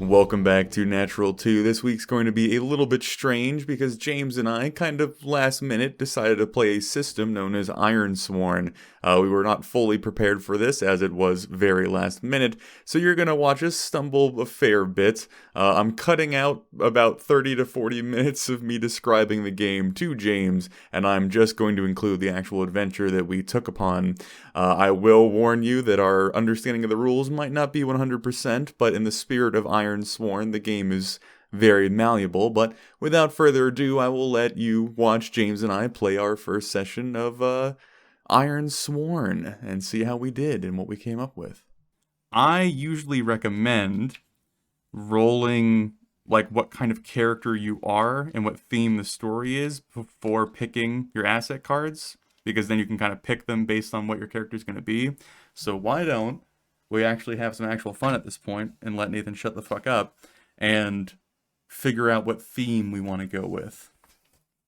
Welcome back to Natural 2. This week's going to be a little bit strange because James and I kind of last minute decided to play a system known as Ironsworn. We were not fully prepared for this as it was very last minute, so you're going to watch us stumble a fair bit. I'm cutting out about 30 to 40 minutes of me describing the game to James, and I'm just going to include the actual adventure that we took upon. I will warn you that our understanding of the rules might not be 100%, but in the spirit of Ironsworn, the game is very malleable. But without further ado, I will let you watch James and I play our first session of Ironsworn and see how we did and what we came up with. I usually recommend rolling like what kind of character you are and what theme the story is before picking your asset cards, because then you can kind of pick them based on what your character is going to be. So why don't we actually have some actual fun at this point and let Nathan shut the fuck up and figure out what theme we want to go with.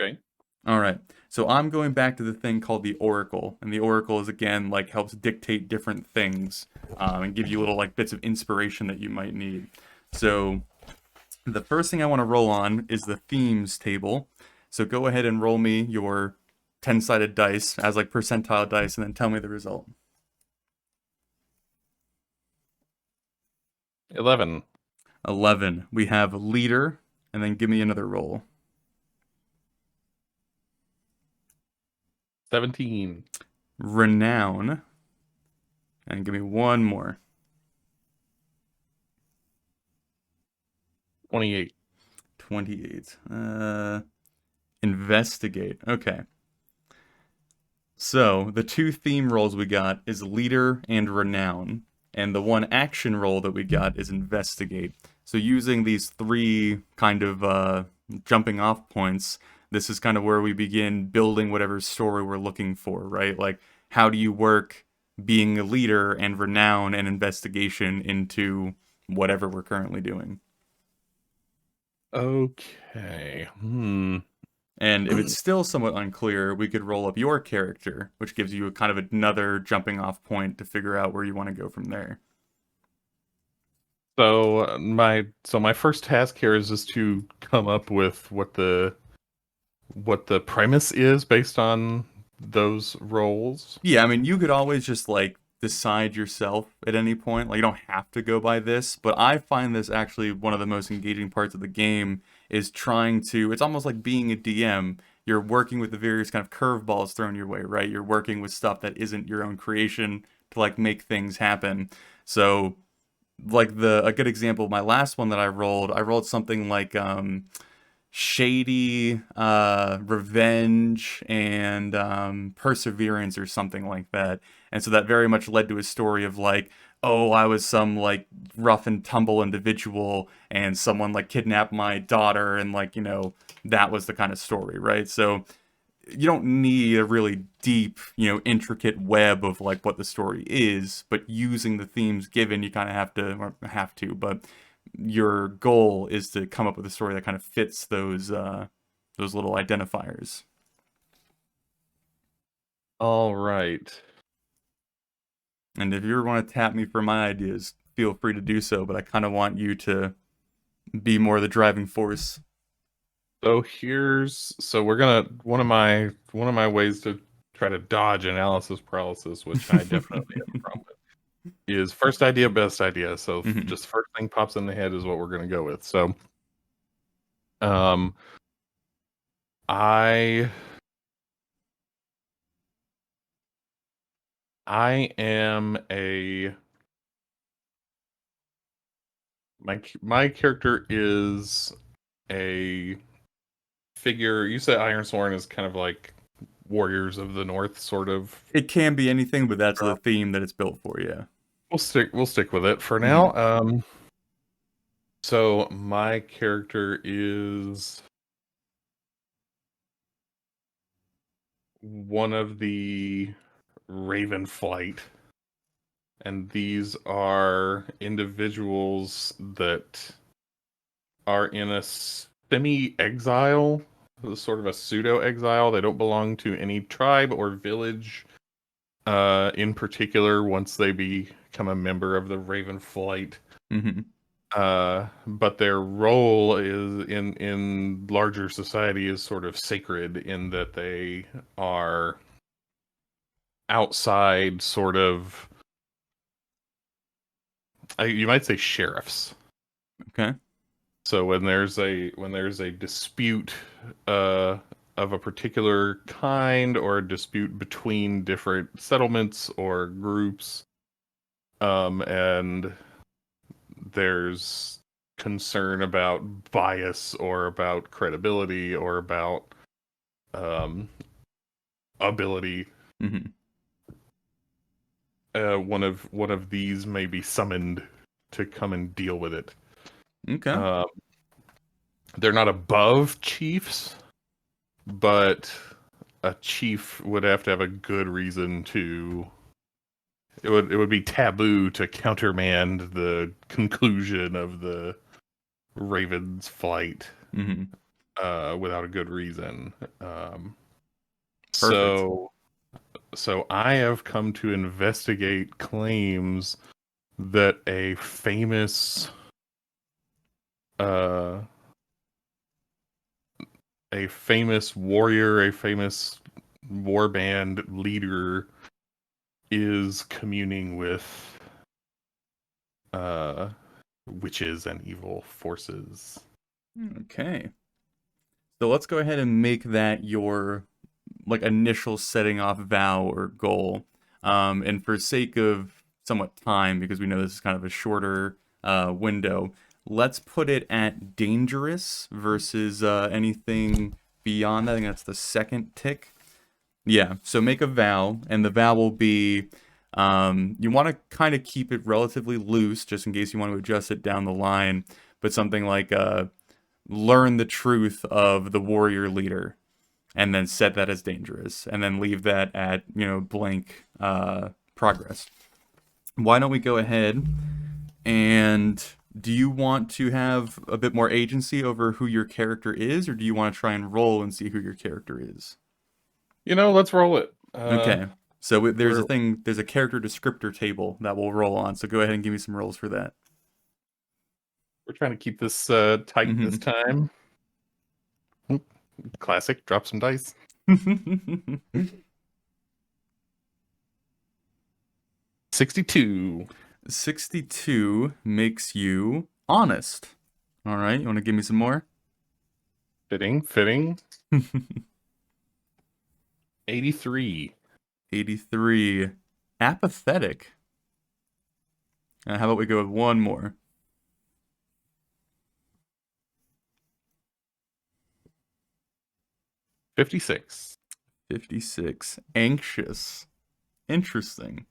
Okay. All right. So I'm going back to the thing called the Oracle, and the Oracle is again like helps dictate different things and give you little like bits of inspiration that you might need. So the first thing I want to roll on is the themes table. So go ahead and roll me your 10-sided dice as like percentile dice, and then tell me the result. 11. 11. We have leader, and then give me another roll. 17. Renown, and give me one more. 28. 28. Investigate. Okay. So the two theme rolls we got is leader and renown, and the one action roll that we got is investigate. So using these three kind of jumping off points, this is kind of where we begin building whatever story we're looking for, right? Like, how do you work being a leader and renown and investigation into whatever we're currently doing? Okay. And if it's still somewhat unclear, we could roll up your character, which gives you a kind of another jumping off point to figure out where you want to go from there. So my first task here is just to come up with what the premise is based on those roles. Yeah, I mean, you could always just like decide yourself at any point. Like, you don't have to go by this, but I find this actually one of the most engaging parts of the game is trying to, it's almost like being a DM. You're working with the various kind of curveballs thrown your way, right? You're working with stuff that isn't your own creation to like make things happen. So, like a good example, my last one that I rolled something like shady revenge and perseverance or something like that. And so that very much led to a story of like, oh, I was some like rough and tumble individual and someone like kidnapped my daughter, and like, you know, that was the kind of story, right? So you don't need a really deep, you know, intricate web of like what the story is, but using the themes given, you kind of have to, but your goal is to come up with a story that kind of fits those little identifiers. All right. And if you ever want to tap me for my ideas, feel free to do so, but I kind of want you to be more the driving force. So we're gonna one of my ways to try to dodge analysis paralysis, which I definitely have a problem with, is first idea, best idea. So just first thing pops in the head is what we're gonna go with. So I am my character is a figure. You said Ironsworn is kind of like Warriors of the North, sort of. It can be anything, but that's the theme that it's built for, yeah. We'll stick with it for now. So my character is one of the Raven Flight, and these are individuals that are in a semi-exile, sort of a pseudo-exile. They don't belong to any tribe or village in particular once they become a member of the Raven Flight. But their role is in larger society is sort of sacred in that they are outside, sort of. You might say sheriffs. Okay. So when there's a dispute uh, of a particular kind, or a dispute between different settlements or groups, and there's concern about bias or about credibility or about um, ability, Hmm. one of these may be summoned to come and deal with it. Okay. Uh, they're not above chiefs, but a chief would have to have a good reason to. It would be taboo to countermand the conclusion of the Raven's flight Hmm. without a good reason. Um, Perfect. so so I have come to investigate claims that uh, a famous warrior, a famous warband leader is communing with uh, witches and evil forces. Okay. So let's go ahead and make that your like initial setting off vow or goal. And for sake of somewhat time, because we know this is kind of a shorter window, let's put it at dangerous versus anything beyond that. I think that's the second tick. Yeah, so make a vow, and the vow will be you want to kind of keep it relatively loose just in case you want to adjust it down the line, but something like learn the truth of the warrior leader and then set that as dangerous and then leave that at, blank progress. Why don't we go ahead and do you want to have a bit more agency over who your character is, or do you want to try and roll and see who your character is? Let's roll it. Okay. So there's a We're thing, there's a character descriptor table that we'll roll on. So go ahead and give me some rolls for that. we're trying to keep this tight this time. Oop, classic. Drop some dice. 62. 62 makes you honest. All right. You want to give me some more? Fitting. 83. 83. Apathetic. How about we go with one more? 56. 56. Anxious. Interesting.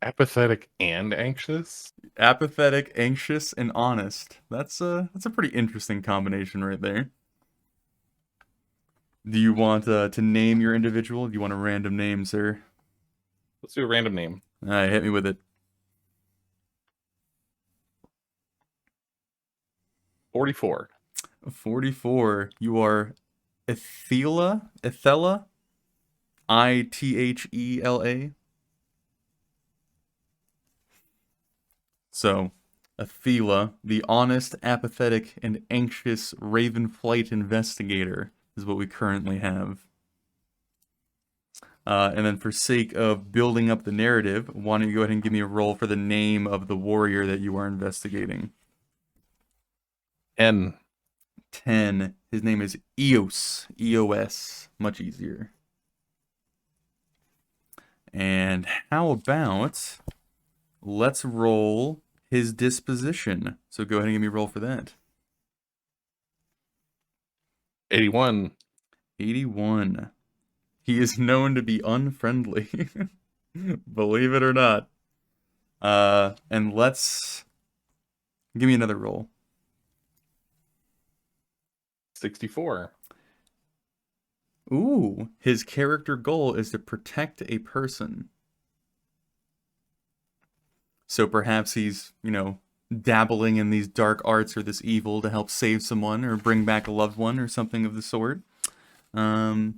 Apathetic and anxious. Apathetic, anxious, and honest. That's a pretty interesting combination right there. Do you want to name your individual? Do you want a random name, sir? Let's do a random name. All right, hit me with it. 44. 44. You are Ethela? Ethela? Ithela? So, Athela, the honest, apathetic, and anxious Raven Flight investigator, is what we currently have. And then, for sake of building up the narrative, why don't you go ahead and give me a roll for the name of the warrior that you are investigating? N. 10. His name is Eos. EOS. Much easier. And how about let's roll his disposition. So go ahead and give me a roll for that. 81. 81. He is known to be unfriendly. Believe it or not. And let's give me another roll. 64. Ooh, his character goal is to protect a person. So perhaps he's, dabbling in these dark arts or this evil to help save someone or bring back a loved one or something of the sort. But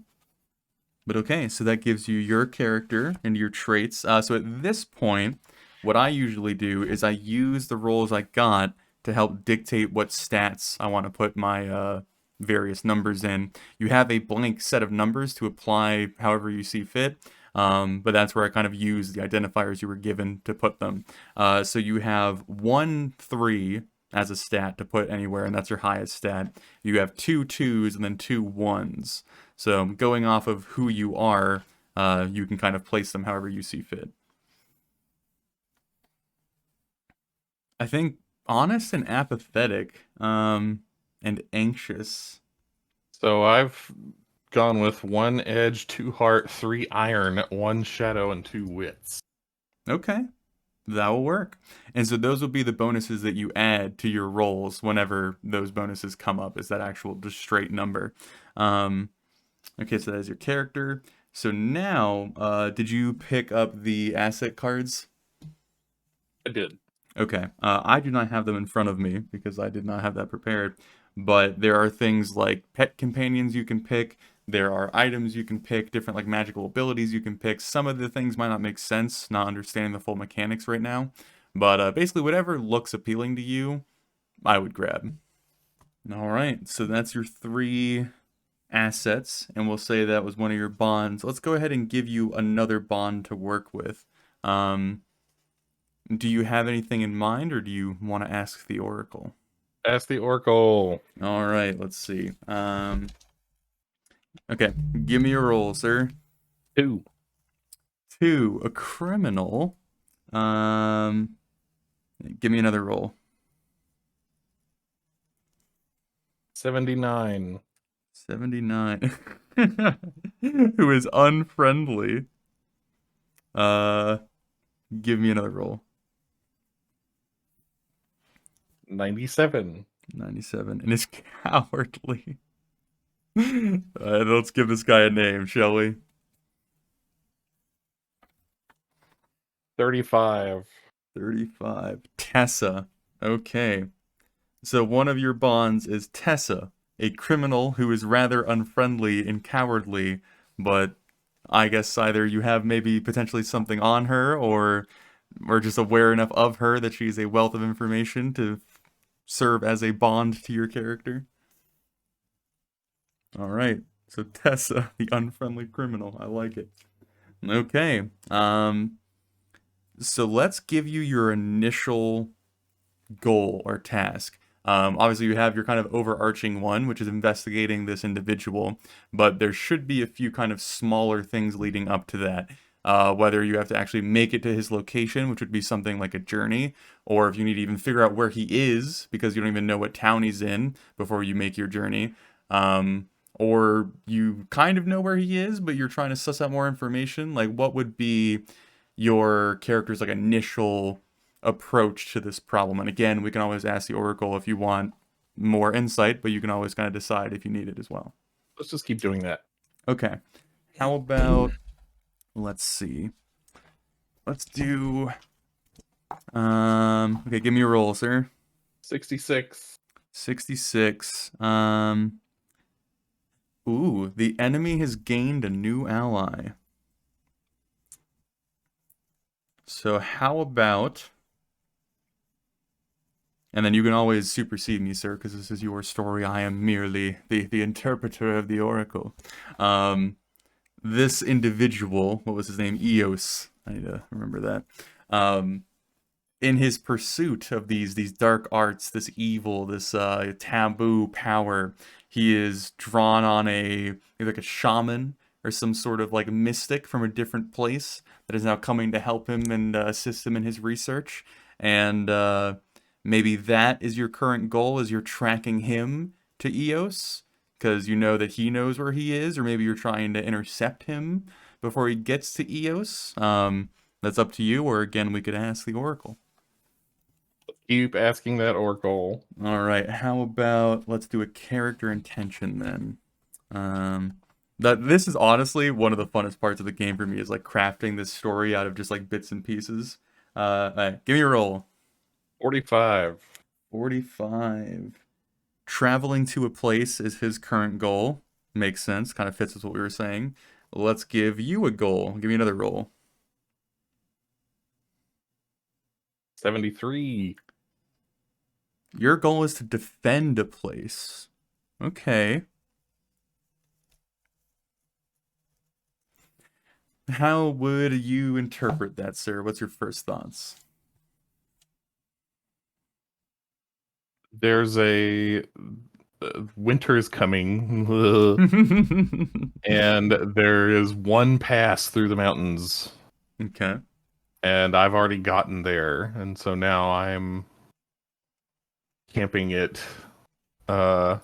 okay, so that gives you your character and your traits. So at this point, what I usually do is I use the rolls I got to help dictate what stats I want to put my various numbers in. You have a blank set of numbers to apply however you see fit. But that's where I kind of use the identifiers you were given to put them. So you have 1, 3 as a stat to put anywhere, and that's your highest stat. You have 2 2s and then 2 1s. So going off of who you are, you can kind of place them however you see fit. I think honest and apathetic, and anxious. So I've gone with 1 edge, 2 heart, 3 iron, 1 shadow, and 2 wits. Okay, that will work. And so those will be the bonuses that you add to your rolls whenever those bonuses come up, is that actual just straight number. Okay, so that is your character. So now, did you pick up the asset cards? I did. Okay, I do not have them in front of me because I did not have that prepared. But there are things like pet companions you can pick. There are items you can pick, different like magical abilities you can pick. Some of the things might not make sense, not understanding the full mechanics right now. But basically, whatever looks appealing to you, I would grab. All right, so that's your 3 assets, and we'll say that was one of your bonds. Let's go ahead and give you another bond to work with. Do you have anything in mind, or do you want to ask the Oracle? Ask the Oracle. All right, let's see. Okay, give me a roll, sir. 2. 2, a criminal. Give me another roll. 79. 79. Who is unfriendly. Give me another roll. 97. 97. And is cowardly. Let's give this guy a name, shall we? 35. 35. Tessa. Okay. So one of your bonds is Tessa, a criminal who is rather unfriendly and cowardly, but I guess either you have maybe potentially something on her, or just aware enough of her that she's a wealth of information to serve as a bond to your character. All right. So Tessa, the unfriendly criminal. I like it. Okay. So let's give you your initial goal or task. Obviously, you have your kind of overarching one, which is investigating this individual, but there should be a few kind of smaller things leading up to that. Whether you have to actually make it to his location, which would be something like a journey, or if you need to even figure out where he is because you don't even know what town he's in before you make your journey. Or you kind of know where he is, but you're trying to suss out more information. Like, what would be your character's like initial approach to this problem? And again, we can always ask the Oracle if you want more insight, but you can always kind of decide if you need it as well. Let's just keep doing that. Okay. How about, let's see. Let's do, okay, give me a roll, sir. 66. 66. Ooh, the enemy has gained a new ally. So how about, and then you can always supersede me, sir, because this is your story. I am merely the interpreter of the Oracle. This individual, what was his name? Eos. I need to remember that. In his pursuit of these dark arts, this evil, this taboo power, he is drawn on maybe like a shaman or some sort of like mystic from a different place that is now coming to help him and assist him in his research. And maybe that is your current goal, is you're tracking him to Eos because you know that he knows where he is, or maybe you're trying to intercept him before he gets to Eos. That's up to you, or again, we could ask the Oracle. Keep asking that Oracle. All right, how about let's do a character intention then. This is honestly one of the funnest parts of the game for me, is like crafting this story out of just like bits and pieces. All right, give me a roll. 45. 45. Traveling to a place is his current goal. Makes sense. Kind of fits with what we were saying. Let's give you a goal. Give me another roll. 73. Your goal is to defend a place. Okay. How would you interpret that, sir? What's your first thoughts? There's a winter is coming, and there is one pass through the mountains, Okay. and I've already gotten there, and so now I'm camping it, uh,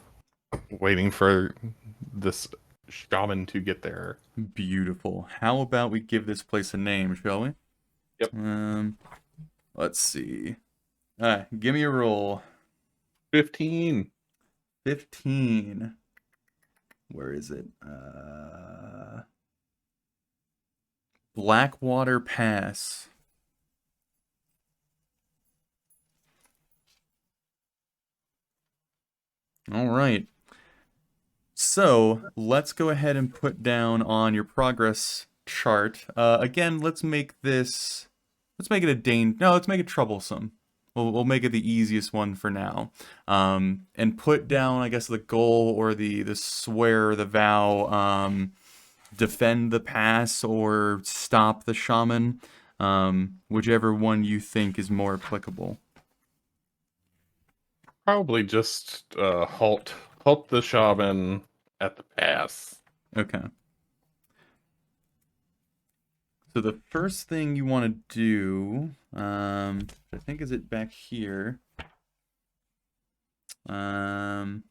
waiting for this shaman to get there. Beautiful. How about we give this place a name, shall we? Yep. Let's see. Give me a roll. 15. 15. Where is it? Blackwater Pass. All right. So let's go ahead and put down on your progress chart. Again, let's make this. Let's make it a no, let's make it troublesome. We'll make it the easiest one for now. And put down, I guess, the goal or the swear, or the vow. Defend the pass or stop the shaman. Whichever one you think is more applicable. Probably just halt the shaman at the pass. Okay. So the first thing you want to do, I think is it back here. Oh,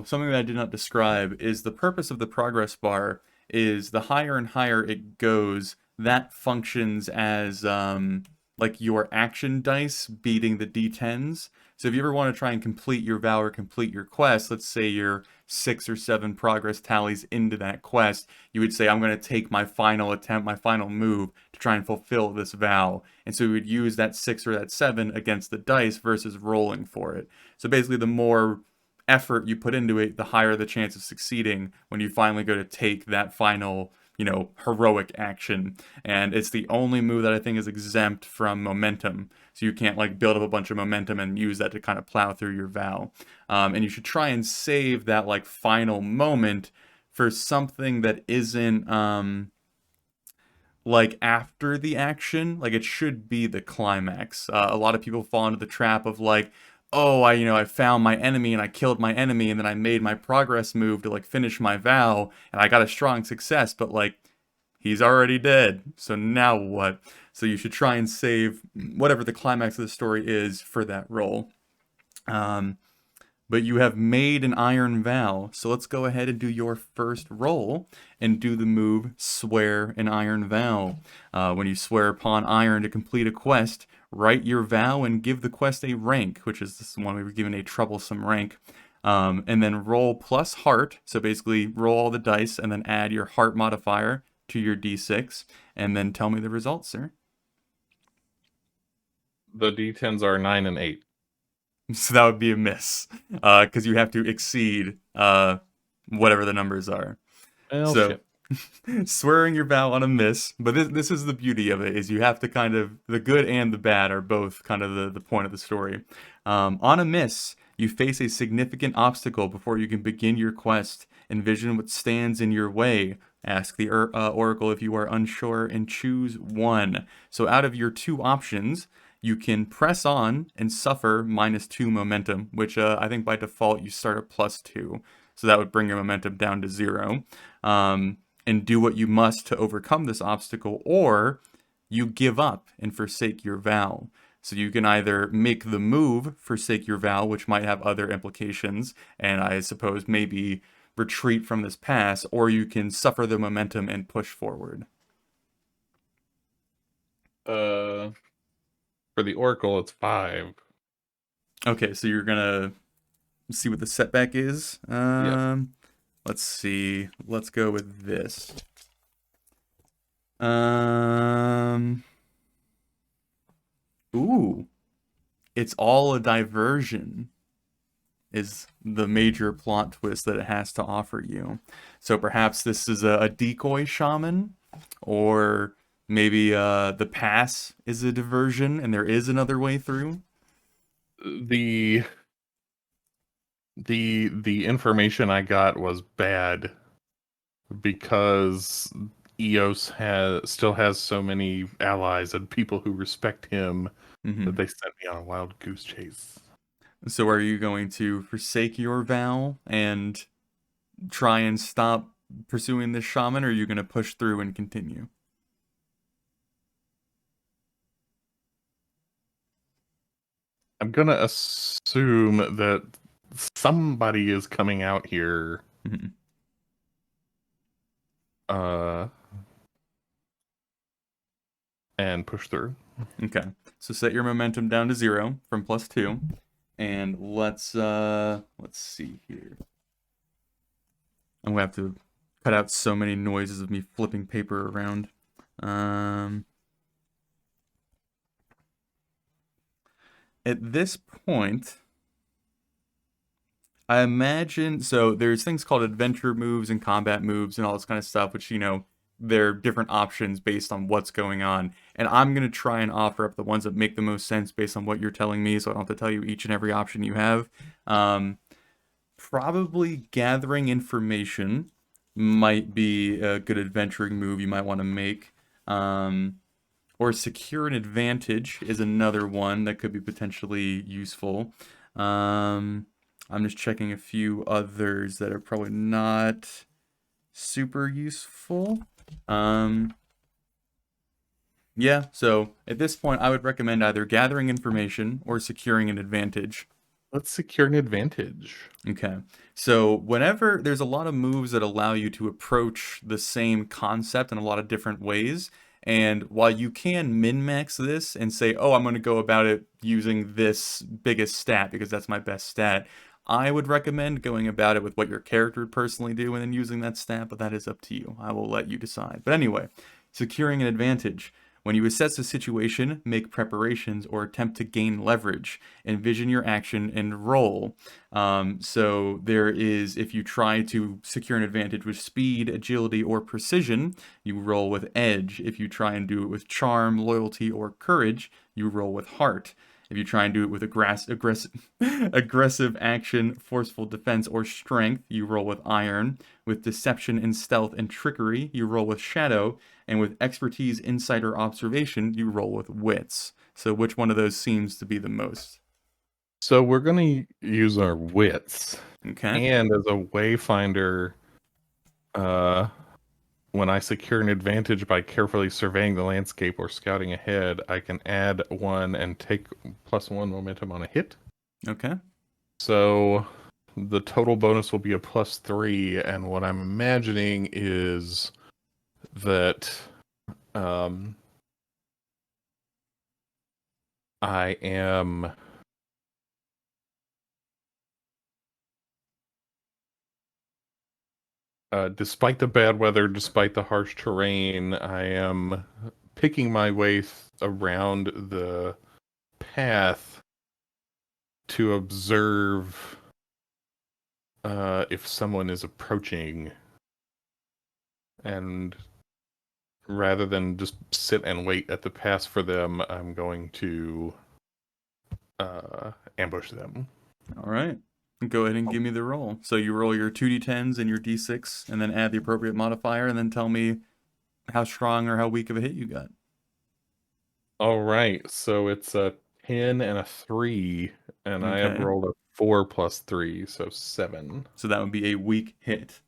something that I did not describe is the purpose of the progress bar is the higher and higher it goes, that functions as like your action dice beating the d10s. So if you ever want to try and complete your vow or complete your quest, let's say you're 6 or 7 progress tallies into that quest, you would say, I'm going to take my final attempt, my final move to try and fulfill this vow. And so we would use that 6 or that 7 against the dice versus rolling for it. So basically, the more effort you put into it, the higher the chance of succeeding when you finally go to take that final, heroic action. And it's the only move that I think is exempt from momentum. So you can't like build up a bunch of momentum and use that to kind of plow through your vow. And you should try and save that like final moment for something that isn't like after the action. Like it should be the climax. A lot of people fall into the trap of like, oh, I found my enemy and I killed my enemy and then I made my progress move to like finish my vow and I got a strong success, but like he's already dead. So now what? So you should try and save whatever the climax of the story is for that role. But you have made an iron vow, so let's go ahead and do your first roll and do the move Swear an Iron Vow. When you swear upon iron to complete a quest, write your vow and give the quest a rank, which is this one we were given a troublesome rank. And then roll plus heart, so basically roll all the dice and then add your heart modifier to your d6, and then tell me the results, sir. The d10s are 9 and 8. So that would be a miss, because you have to exceed whatever the numbers are. Well, So shit. swearing your vow on a miss, but this is the beauty of it, is you have to kind of, the good and the bad are both kind of the point of the story. On a miss, you face a significant obstacle before you can begin your quest. Envision what stands in your way. Ask the oracle if you are unsure and choose one. So out of your 2 options, you can press on and suffer -2 momentum, which I think by default you start at +2. So that would bring your momentum down to 0. And do what you must to overcome this obstacle, or you give up and forsake your vow. So you can either make the move, forsake your vow, which might have other implications, and I suppose maybe retreat from this pass, or you can suffer the momentum and push forward. For the oracle, it's 5. Okay, so you're gonna see what the setback is. Yep. Let's see. Let's go with this. Ooh. It's all a diversion is the major plot twist that it has to offer you. So perhaps this is a decoy shaman, or Maybe the pass is a diversion and there is another way through. The the information I got was bad because still has so many allies and people who respect him that Hmm. they sent me on a wild goose chase. So are you going to forsake your vow and try and stop pursuing this shaman, or are you going to push through and continue? I'm gonna assume that somebody is coming out here Hmm. uh and push through. Okay. So set your momentum down to 0 from +2. And let's see here. I'm gonna have to cut out so many noises of me flipping paper around. Um, at this point, I imagine so. There's things called adventure moves and combat moves and all this kind of stuff, which they're different options based on what's going on. And I'm gonna try and offer up the ones that make the most sense based on what you're telling me, so I don't have to tell you each and every option you have. Um, Probably gathering information might be a good adventuring move you might want to make. Um, or secure an advantage is another one that could be potentially useful. Um, I'm just checking a few others that are probably not super useful. Um, yeah, so at this point, I would recommend either gathering information or securing an advantage. Let's secure an advantage. Okay. So whenever there's a lot of moves that allow you to approach the same concept in a lot of different ways, and while you can min-max this and say, "Oh, I'm going to go about it using this biggest stat because that's my best stat," I would recommend going about it with what your character would personally do and then using that stat, but that is up to you. I will let you decide. But anyway, securing an advantage. When you assess a situation, make preparations, or attempt to gain leverage, envision your action and roll. So there is, if you try to secure an advantage with speed, agility, or precision, you roll with edge. If you try and do it with charm, loyalty, or courage, you roll with heart. If you try and do it with aggressive action, forceful defense, or strength, you roll with iron. With deception and stealth and trickery, you roll with shadow. And with expertise, insight, or observation, you roll with wits. So which one of those seems to be the most? So we're gonna use our wits, Okay. and as a wayfinder, uh, when I secure an advantage by carefully surveying the landscape or scouting ahead, I can add 1 and take +1 momentum on a hit. Okay. So the total bonus will be a +3, and what I'm imagining is that um, I am despite the bad weather, despite the harsh terrain, I am picking my way around the path to observe if someone is approaching, and rather than just sit and wait at the pass for them, I'm going to ambush them. All right. Go ahead and give me the roll. So you roll your 2d10s and your d6, and then add the appropriate modifier, and then tell me how strong or how weak of a hit you got. All right, so it's a 10 and a 3, and I have Okay. rolled a 4 plus 3, so 7. So that would be a weak hit.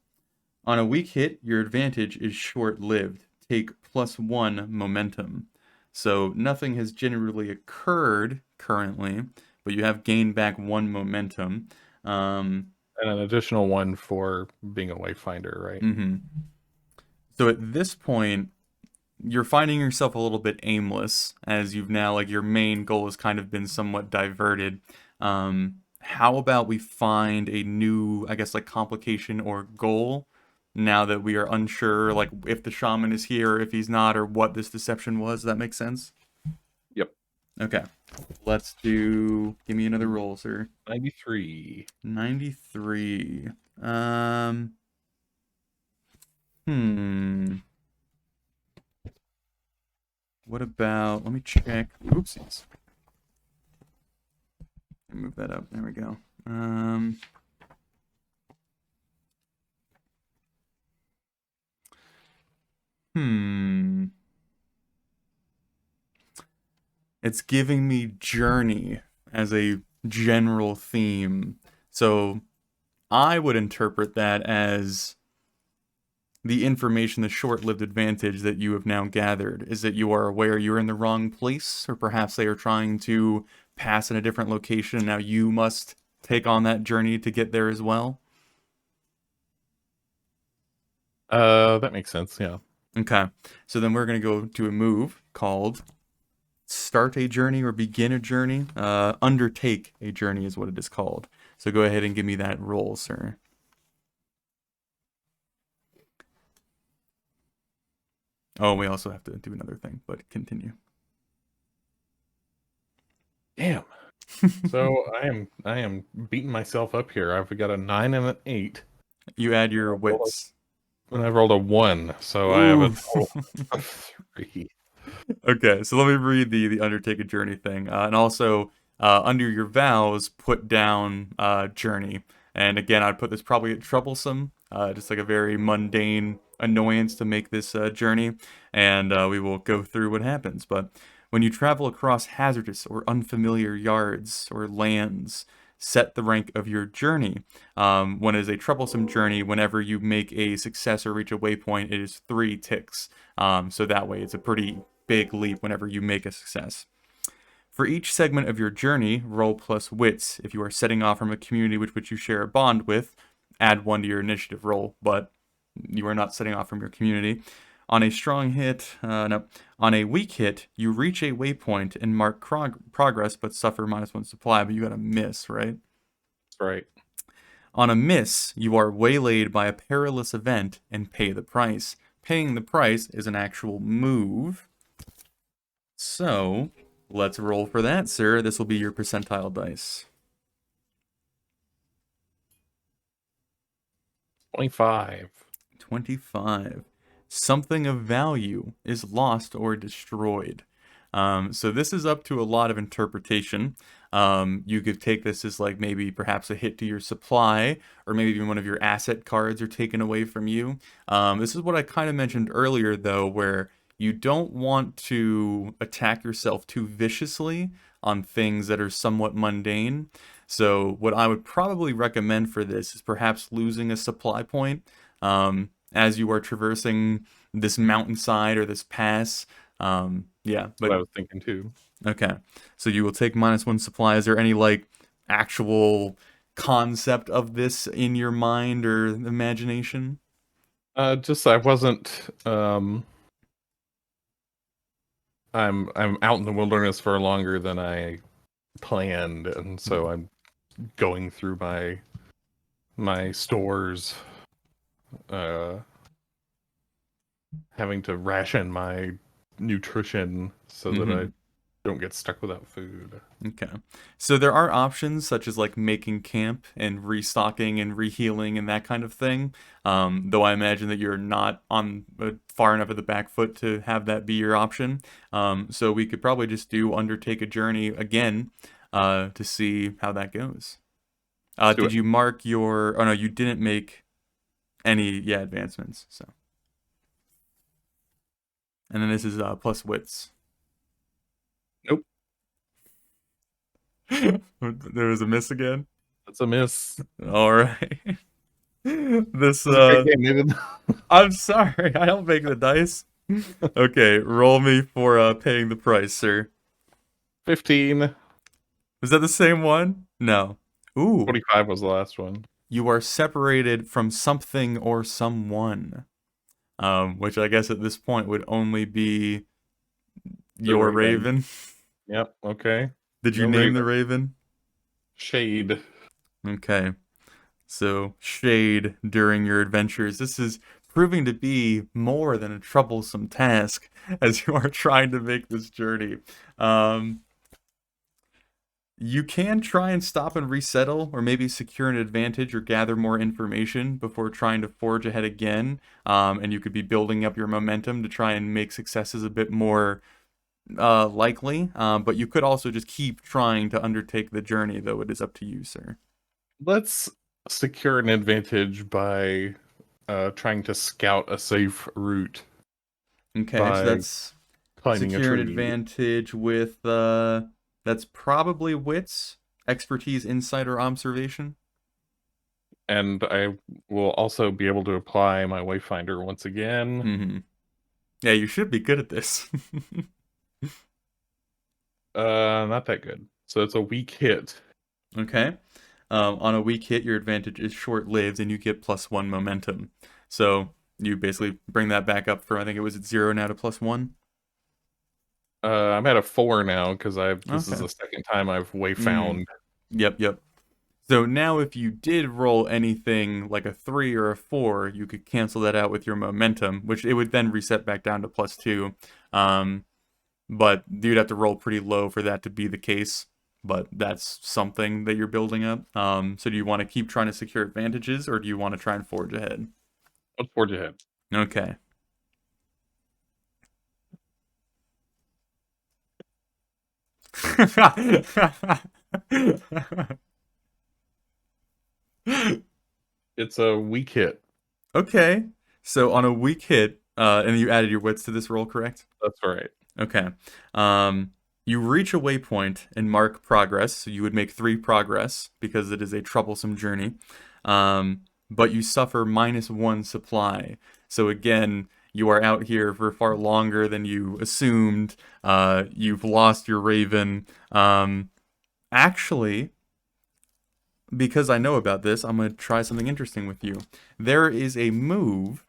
On a weak hit, your advantage is short-lived. Take +1 momentum. So nothing has generally occurred currently, but you have gained back 1 momentum. And an additional 1 for being a wayfinder, right? Mhm. So at this point, you're finding yourself a little bit aimless as you've now, like, your main goal has kind of been somewhat diverted. How about we find a new, I guess, like, complication or goal now that we are unsure, like, if the shaman is here, if he's not, or what this deception was? Does that make sense? Yep. Okay. Give me another roll, sir. 93. 93. Um, hmm. What about, let me check. Oopsies. Move that up. There we go. Hmm. It's giving me journey as a general theme. So I would interpret that as the information, the short-lived advantage that you have now gathered is that you are aware you're in the wrong place, or perhaps they are trying to pass in a different location. Now you must take on that journey to get there as well. That makes sense. Yeah. Okay, so then we're going to go to a move called Start a Journey or Begin a Journey. Undertake a Journey is what it is called. So go ahead and give me that roll, sir. Oh, we also have to do another thing, but continue. Damn. So I am beating myself up here. I've got a 9 and an 8. You add your wits. And I rolled a 1, so I have a Ooh. total of 3. Okay, so let me read the Undertake a Journey thing. And also, under your vows, put down journey. And again, I'd put this probably at troublesome, just like a very mundane annoyance to make this journey. And we will go through what happens. But when you travel across hazardous or unfamiliar yards or lands, set the rank of your journey. When it is a troublesome journey, whenever you make a success or reach a waypoint, it is 3 ticks. So that way, it's a pretty big leap whenever you make a success. For each segment of your journey, roll plus wits. If you are setting off from a community with which you share a bond with, add 1 to your initiative roll, but you are not setting off from your community. On a strong hit, no. On a weak hit, you reach a waypoint and mark progress, but suffer -1 supply, but you got a miss, right? Right. On a miss, you are waylaid by a perilous event and pay the price. Paying the price is an actual move. So, let's roll for that, sir. This will be your percentile dice. 25. 25. Something of value is lost or destroyed. So this is up to a lot of interpretation. You could take this as like maybe perhaps a hit to your supply, or maybe even one of your asset cards are taken away from you. This is what I kind of mentioned earlier, though, where you don't want to attack yourself too viciously on things that are somewhat mundane. So what I would probably recommend for this is perhaps losing a supply point as you are traversing this mountainside or this pass. Yeah, That's what I but was thinking too. okay. So you will take -1 supply. Is there any like actual concept of this in your mind or imagination? Just I wasn't. I'm out in the wilderness for longer than I planned, and so I'm going through my stores, uh, having to ration my nutrition so that I don't get stuck without food. Okay. So there are options such as like making camp and restocking and rehealing and that kind of thing. Though I imagine that you're not on far enough of the back foot to have that be your option. So we could probably just do Undertake a Journey again to see how that goes. Let's do Did it. you mark your? Oh no, you didn't make any advancements. So and then this is plus wits. Nope, There was a miss again. that's a miss. All right. This It was a great game, Nathan. I'm sorry, I don't make the dice. Okay, roll me for paying the price, sir. 15. Was that the same one? No. Ooh, 45 was the last one. you are separated from something or someone. Which I guess at this point would only be The your Raven. raven. Yep. Okay. Did you Your name Raven. the raven? Shade. Okay. So, shade during your adventures. This is proving to be more than a troublesome task as you are trying to make this journey. You can try and stop and resettle, or maybe secure an advantage or gather more information before trying to forge ahead again. And you could be building up your momentum to try and make successes a bit more likely. But you could also just keep trying to undertake the journey, though it is up to you, sir. Let's secure an advantage by trying to scout a safe route Okay, so by that's climbing a secure an tree. advantage with that's probably wits, expertise, insight, or observation. And I will also be able to apply my Wayfinder once again. Mm-hmm. Yeah, you should be good at this. Not that good. So it's a weak hit. Okay. On a weak hit, your advantage is short-lived, and you get +1 momentum. So you basically bring that back up from I think it was at 0 now to +1. I'm at a 4 now because I this is Okay. the second time I've Mm. Wayfound. Yep, yep. So now if you did roll anything like a 3 or a 4, you could cancel that out with your momentum, which it would then reset back down to +2. Um, but you'd have to roll pretty low for that to be the case. But that's something that you're building up. So do you want to keep trying to secure advantages, or do you want to try and forge ahead? Let's forge ahead. Okay. It's a weak hit. Okay. So on a weak hit, and you added your wits to this roll, correct? That's right. Okay. Um, you reach a waypoint and mark progress. So you would make 3 progress because it is a troublesome journey. But you suffer -1 supply. So again, you are out here for far longer than you assumed. You've lost your raven. Actually, because I know about this, I'm going to try something interesting with you. There is a move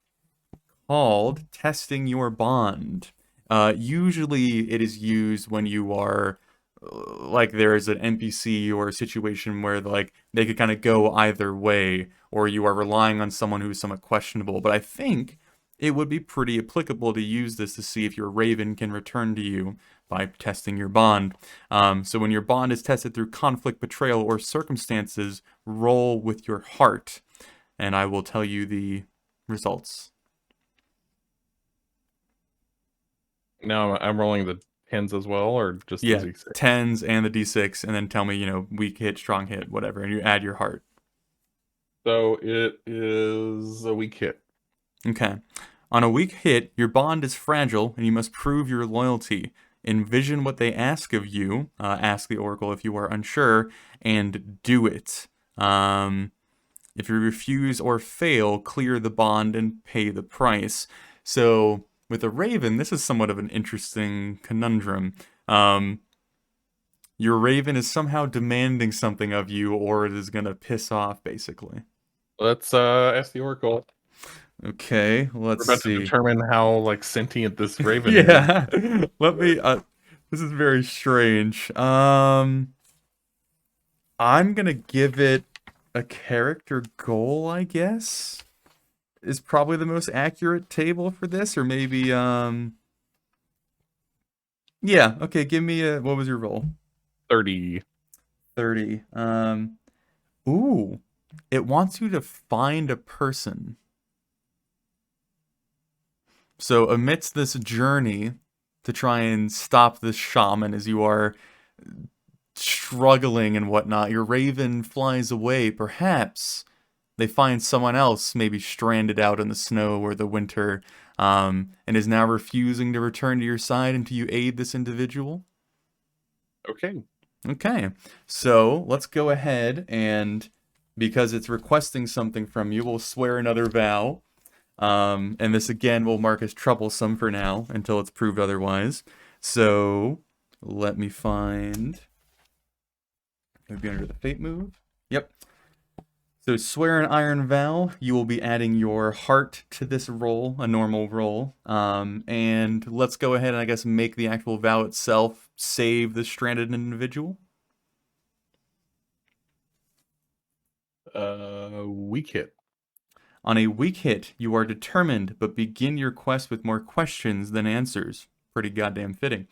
called testing your bond. Usually, it is used when you are like there is an NPC or a situation where like they could kind of go either way, or you are relying on someone who's somewhat questionable. But I think it would be pretty applicable to use this to see if your Raven can return to you by testing your bond. So when your bond is tested through conflict, betrayal, or circumstances, roll with your heart, and I will tell you the results. Now I'm rolling the tens as well, or just the Yeah, Z6. tens and the d6, and then tell me, weak hit, strong hit, whatever, and you add your heart. So it is a weak hit. Okay. On a weak hit, your bond is fragile, and you must prove your loyalty. Envision what they ask of you. Ask the oracle if you are unsure, and do it. If you refuse or fail, clear the bond and pay the price. So with a raven, this is somewhat of an interesting conundrum. Um, Your raven is somehow demanding something of you, or it is gonna piss off, basically. Let's ask the Oracle. Okay, We're let's about to see. determine how like sentient this raven is. Yeah, let me. This is very strange. I'm gonna give it a character goal, I guess. Is probably the most accurate table for this, or maybe yeah. Okay, give me a. What was your roll? 30. 30. Ooh, it wants you to find a person. So amidst this journey to try and stop this shaman as you are struggling and whatnot, your raven flies away. Perhaps they find someone else, maybe stranded out in the snow or the winter, and is now refusing to return to your side until you aid this individual. Okay. Okay, so let's go ahead and because it's requesting something from you, we'll swear another vow. And this again will mark as troublesome for now until it's proved otherwise. So let me find. Maybe under the fate move. Yep. So swear an iron vow. You will be adding your heart to this roll, a normal roll. And let's go ahead and I guess make the actual vow itself save the stranded individual. Weak hit. On a weak hit, you are determined, but begin your quest with more questions than answers. Pretty goddamn fitting.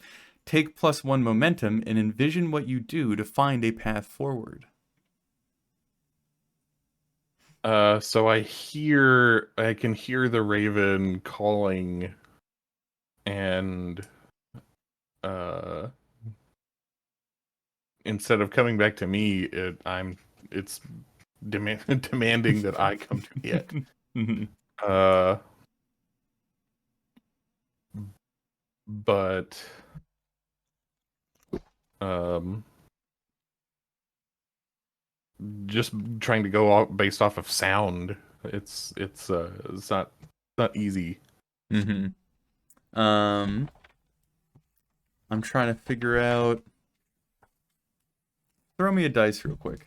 Take +1 momentum and envision what you do to find a path forward. So I can hear the raven calling, and uh, instead of coming back to me, it's demanding that I come to it. Uh, but just trying to go based off of sound, it's not easy. I'm trying to figure out. Throw me a dice real quick.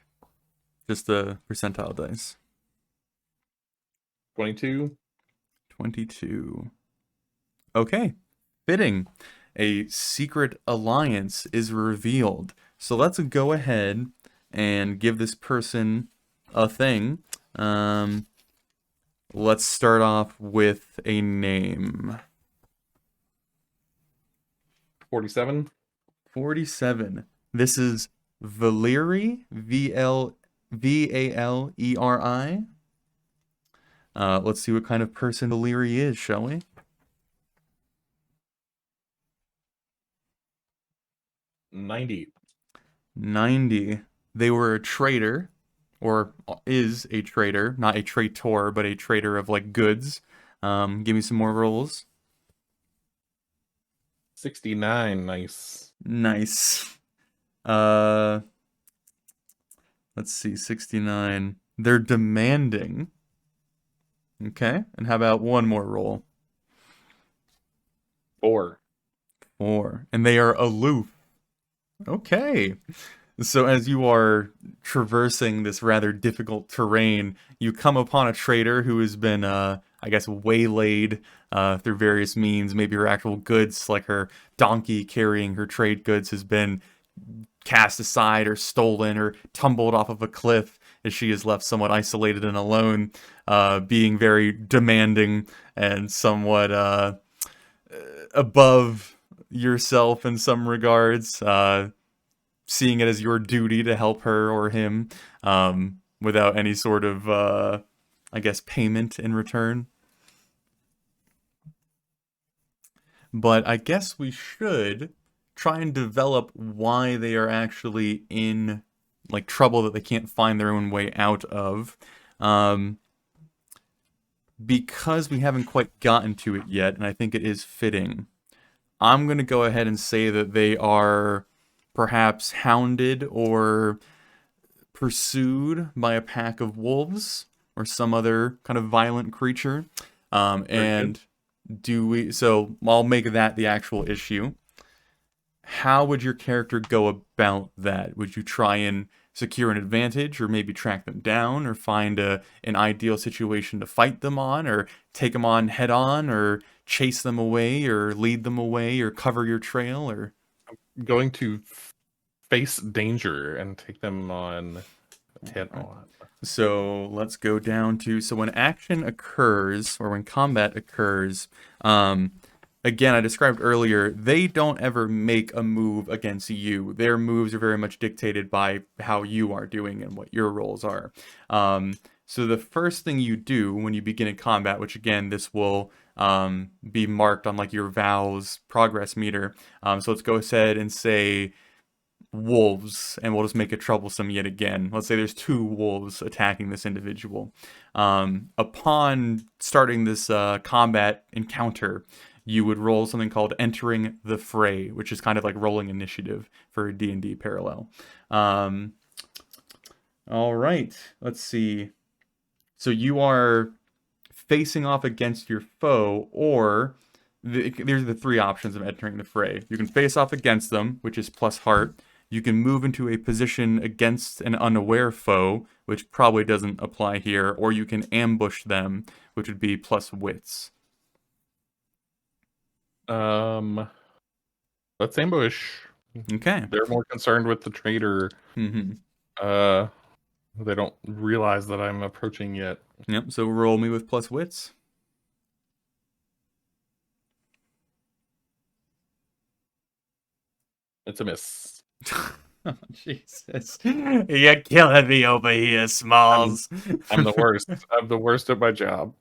Just a percentile dice. 22. 22. Okay. Fitting. A secret alliance is revealed. So let's go ahead and give this person a thing. Let's start off with a name. 47. 47. This is Valeri, Valeri. Let's see what kind of person Valeri is, shall we? 90. 90. They were a trader, or is a trader, not a traitor, but a trader of like goods. Give me some more rolls. 69. Nice. Nice. Let's see, 69. They're demanding. Okay, and how about one more roll? 4. 4. And they are aloof. Okay. So as you are traversing this rather difficult terrain, you come upon a trader who has been, I guess, waylaid through various means. Maybe her actual goods, like her donkey carrying her trade goods, has been cast aside or stolen or tumbled off of a cliff as she is left somewhat isolated and alone, being very demanding and somewhat above yourself in some regards, seeing it as your duty to help her or him without any sort of, I guess, payment in return. But I guess we should try and develop why they are actually in like trouble that they can't find their own way out of. Because we haven't quite gotten to it yet, and I think it is fitting, I'm going to go ahead and say that they are perhaps hounded or pursued by a pack of wolves or some other kind of violent creature. And so I'll make that the actual issue. How would your character go about that? Would you try and secure an advantage, or maybe track them down, or find an ideal situation to fight them on, or take them on head on, or chase them away, or lead them away, or cover your trail? Or going to face danger and take them on head on. So let's go down to, so when action occurs, or when combat occurs, again, I described earlier, they don't ever make a move against you. Their moves are very much dictated by how you are doing and what your roles are. So the first thing you do when you begin in combat, which again, this will be marked on like your Vows progress meter. So let's go ahead and say wolves, and we'll just make it troublesome yet again. Let's say there's 2 wolves attacking this individual. Upon starting this combat encounter, you would roll something called Entering the Fray, which is kind of like rolling initiative for a D&D parallel. All right, let's see. So you are facing off against your foe, or there's the 3 options of entering the fray. You can face off against them, which is plus heart. You can move into a position against an unaware foe, which probably doesn't apply here, or you can ambush them, which would be plus wits. Let's ambush. Okay. They're more concerned with the traitor. They don't realize that I'm approaching yet. Yep, so roll me with plus wits. It's a miss. Oh, Jesus. You're killing me over here, Smalls. I'm the worst. I'm the worst at my job.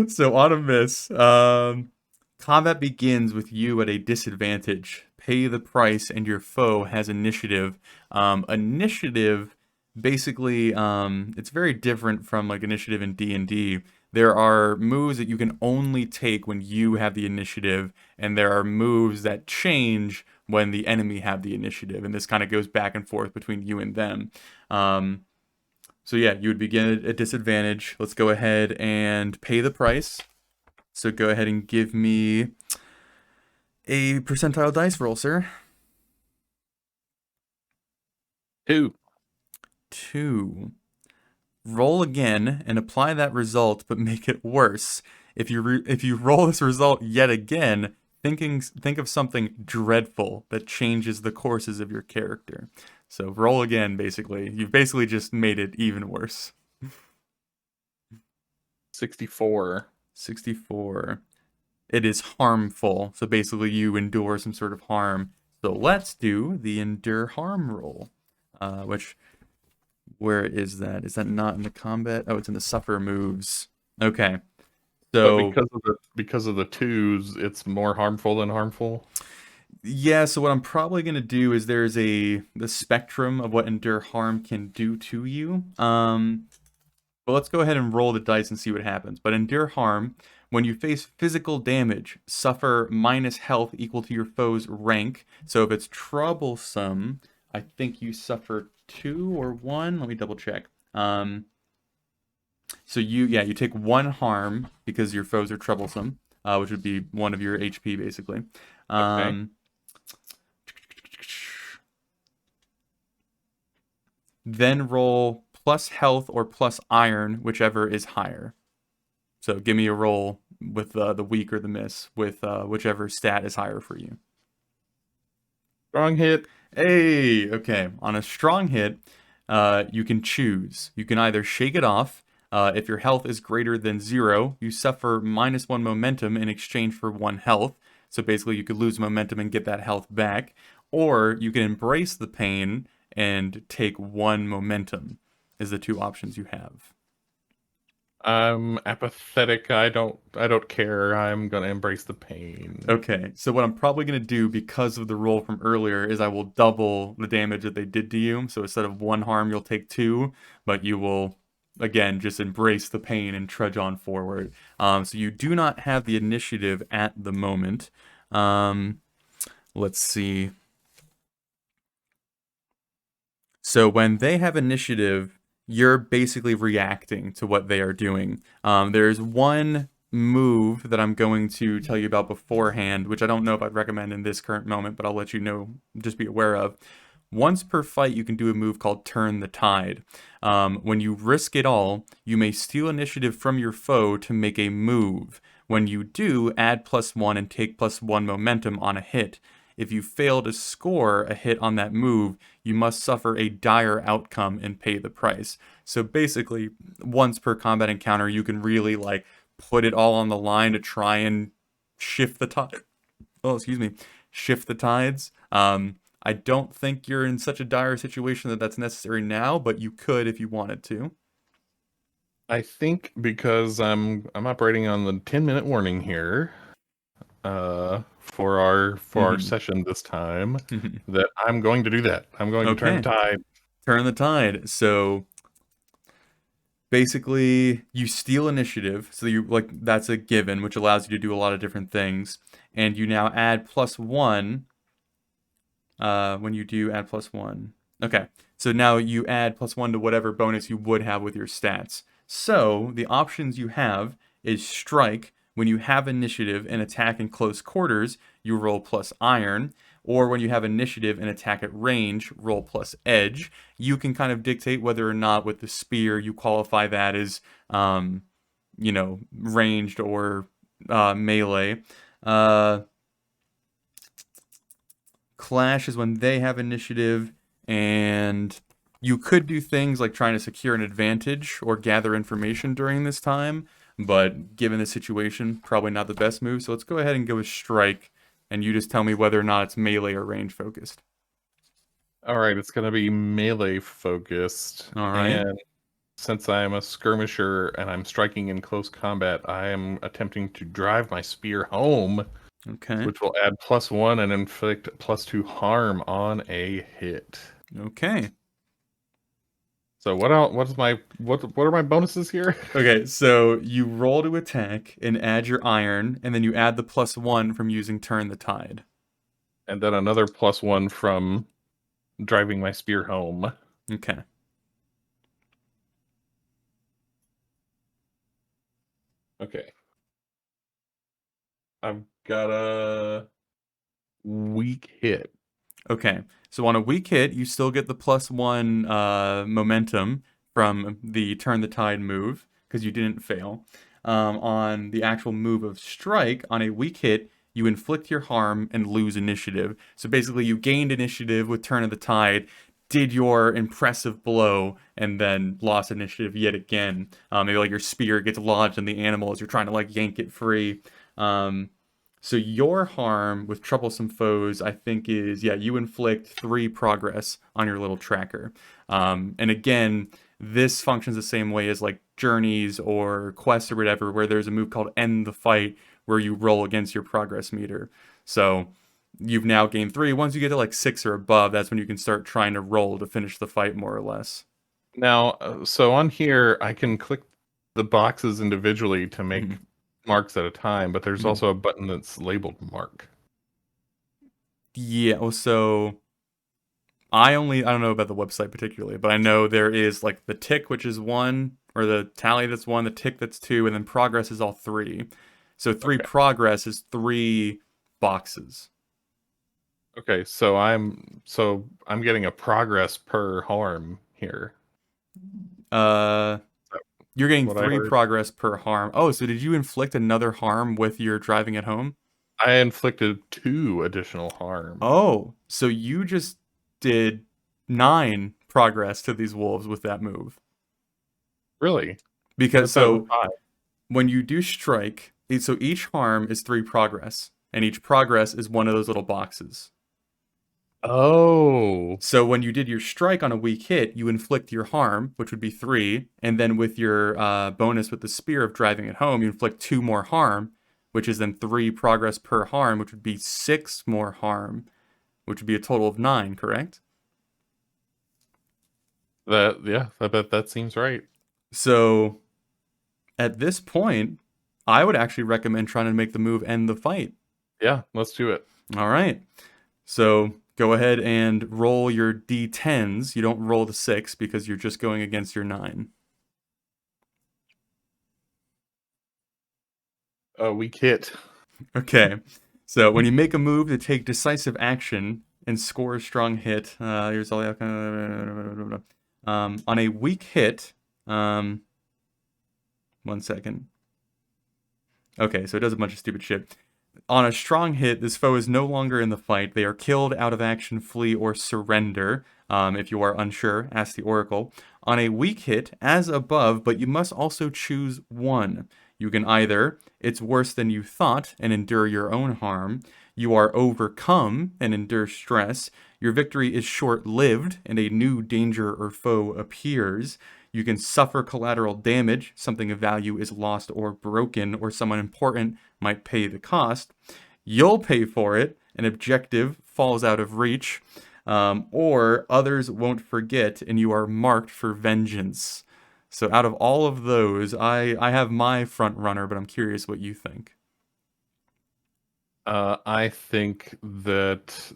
So on a miss, Combat begins with you at a disadvantage. Pay the price, and your foe has initiative. Initiative, basically, it's very different from like initiative in D&D. There are moves that you can only take when you have the initiative, and there are moves that change when the enemy have the initiative, and this kind of goes back and forth between you and them. Um, so yeah, you would begin at a disadvantage. Let's go ahead and pay the price. So go ahead and give me a percentile dice roll, sir. 2. 2. Roll again and apply that result, but make it worse. If you roll this result yet again, think of something dreadful that changes the courses of your character. So roll again, basically. You've basically just made it even worse. 64. 64. It is harmful. So basically you endure some sort of harm. So let's do the endure harm roll. Where is that? Is that not in the combat? Oh, it's in the suffer moves. Okay. But So because of the 2s, it's more harmful than harmful. yeah, so what I'm probably gonna do is there's the spectrum of what endure harm can do to you. But let's go ahead and roll the dice and see what happens. But endure harm, when you face physical damage, suffer minus health equal to your foe's rank. So if it's troublesome, I think you suffer 2 or 1. Let me double check. So you take 1 harm because your foes are troublesome, which would be 1 of your HP basically. Okay. Then roll plus health or plus iron, whichever is higher. So give me a roll with the weak or the miss with whichever stat is higher for you. Strong hit. Hey, okay. On a strong hit, you can choose. You can either shake it off. If your health is greater than 0, you suffer -1 momentum in exchange for 1 health. So basically, you could lose momentum and get that health back. Or you can embrace the pain and take 1 momentum, is the 2 options you have. I'm apathetic. I don't care. I'm gonna embrace the pain. Okay, so what I'm probably going to do because of the roll from earlier is I will double the damage that they did to you. So instead of 1 harm, you'll take 2, but you will, again, just embrace the pain and trudge on forward. So you do not have the initiative at the moment. Let's see. So when they have initiative, you're basically reacting to what they are doing. There's one move that I'm going to tell you about beforehand, which I don't know if I'd recommend in this current moment, but I'll let you know, just be aware of. Once per fight, you can do a move called Turn the Tide. When you risk it all, you may steal initiative from your foe to make a move. When you do, add +1 and take +1 momentum on a hit. If you fail to score a hit on that move, you must suffer a dire outcome and pay the price. So basically, once per combat encounter, you can really like put it all on the line to try and shift the tide. Oh, excuse me, shift the tides. I don't think you're in such a dire situation that that's necessary now, but you could if you wanted to. I think because I'm operating on the 10-minute warning here, for our session this time, that I'm going to do that. I'm going to turn the tide. Turn the tide. So basically, you steal initiative. So you like that's a given, which allows you to do a lot of different things. And you now add +1 when you do add +1. Okay. So now you add +1 to whatever bonus you would have with your stats. So the options you have is strike. When you have initiative and attack in close quarters, you roll plus iron. Or when you have initiative and attack at range, roll plus edge. You can kind of dictate whether or not with the spear you qualify that as, ranged or melee. Clash is when they have initiative, and you could do things like trying to secure an advantage or gather information during this time, but given the situation, probably not the best move. So let's go ahead and go with strike, and you just tell me whether or not it's melee or range focused. All right, it's going to be melee focused. All right. And since I am a skirmisher and I'm striking in close combat, I am attempting to drive my spear home, Okay. which will add +1 and inflict +2 harm on a hit. Okay. So what else? What are my bonuses here? Okay, so you roll to attack and add your iron, and then you add the +1 from using Turn the Tide. And then another +1 from driving my spear home. Okay. Okay. I've got a weak hit. Okay. So on a weak hit, you still get the +1 momentum from the Turn the Tide move, because you didn't fail. On the actual move of Strike, on a weak hit, you inflict your harm and lose initiative. So basically, you gained initiative with Turn of the Tide, did your impressive blow, and then lost initiative yet again. Maybe like your spear gets lodged in the animal as you're trying to like yank it free. So your harm with troublesome foes, I think, is yeah, you inflict 3 progress on your little tracker. And again, this functions the same way as like journeys or quests or whatever, where there's a move called End the Fight, where you roll against your progress meter. So you've now gained 3. Once you get to like 6 or above, that's when you can start trying to roll to finish the fight more or less. Now, so on here, I can click the boxes individually to make Mhm. marks at a time, but there's Mhm. also a button that's labeled mark. Yeah, well, so I don't know about the website particularly, but I know there is like the tick, which is 1, or the tally that's 1, the tick that's 2, and then progress is all 3. So 3 Okay. progress is 3 boxes. Okay, so I'm getting a progress per harm here. Uh, Is that you're getting what I 3 heard? progress per harm. Oh, so did you inflict another harm with your driving it home? I inflicted 2 additional harm. Oh, so you just did 9 progress to these wolves with that move. Really? I Because thought it was so 5. when you do strike, so each harm is 3 progress, and each progress is one of those little boxes. Oh, So when you did your strike on a weak hit, you inflict your harm, which would be 3, and then with your bonus with the spear of driving it home, you inflict 2 more harm, which is then 3 progress per harm, which would be 6 more harm, which would be a total of 9, correct? I bet that seems right. So at this point, I would actually recommend trying to make the move End the Fight. Yeah, let's do it. All right. So go ahead and roll your d10s. You don't roll the 6 because you're just going against your 9. Weak hit. Okay. So when you make a move to take decisive action and score a strong hit, here's all the on a weak hit. 1 second. Okay, so it does a bunch of stupid shit. On a strong hit, this foe is no longer in the fight. They are killed, out of action, flee, or surrender. If you are unsure, ask the Oracle. On a weak hit, as above, but you must also choose one. You can either, it's worse than you thought and endure your own harm. You are overcome and endure stress. Your victory is short lived and a new danger or foe appears. You can suffer collateral damage, something of value is lost or broken, or someone important might pay the cost. You'll pay for it, an objective falls out of reach, or others won't forget and you are marked for vengeance. So out of all of those, I have my front runner, but I'm curious what you think. I think that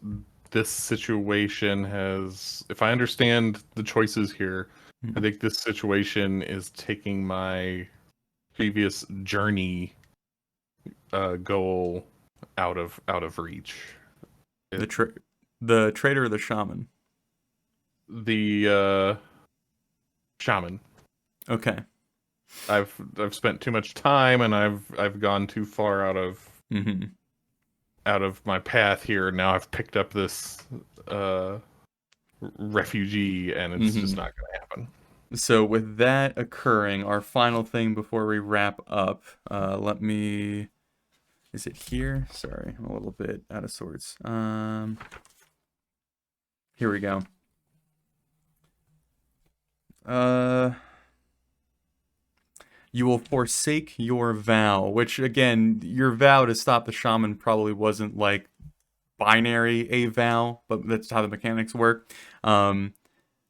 this situation has, if I understand the choices here, I Hmm. think this situation is taking my previous journey goal out of reach. The It, the trader or the shaman? the shaman. Okay. I've spent too much time and I've gone too far Hmm. out of my path here. Now I've picked up this uh refugee and it's just Hmm. not going to happen. So with that occurring, our final thing before we wrap up, let me. Is it here? Sorry, I'm a little bit out of sorts. Here we go. Uh, You will forsake your vow, which again, your vow to stop the shaman probably wasn't like binary a vow, but that's how the mechanics work. When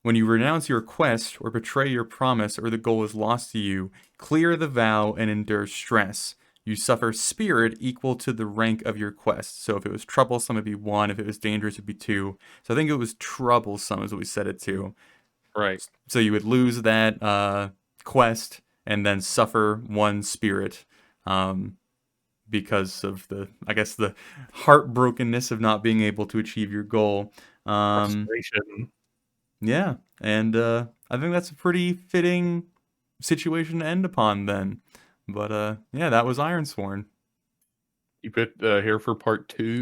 you renounce your quest or betray your promise or the goal is lost to you, clear the vow and endure stress. You suffer spirit equal to the rank of your quest. So if it was troublesome, it'd be 1. If it was dangerous, it'd be 2. So I think it was troublesome is what we set it to. Right. So you would lose that quest and then suffer 1 spirit because of I guess, the heartbrokenness of not being able to achieve your goal. Frustration. Yeah, and I think that's a pretty fitting situation to end upon then. But yeah, that was Ironsworn. Keep it here for part 2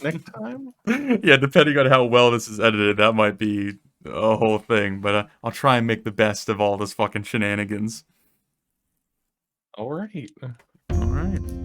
next time. Yeah, depending on how well this is edited, that might be a whole thing. But I'll try and make the best of all this fucking shenanigans. All right. All right.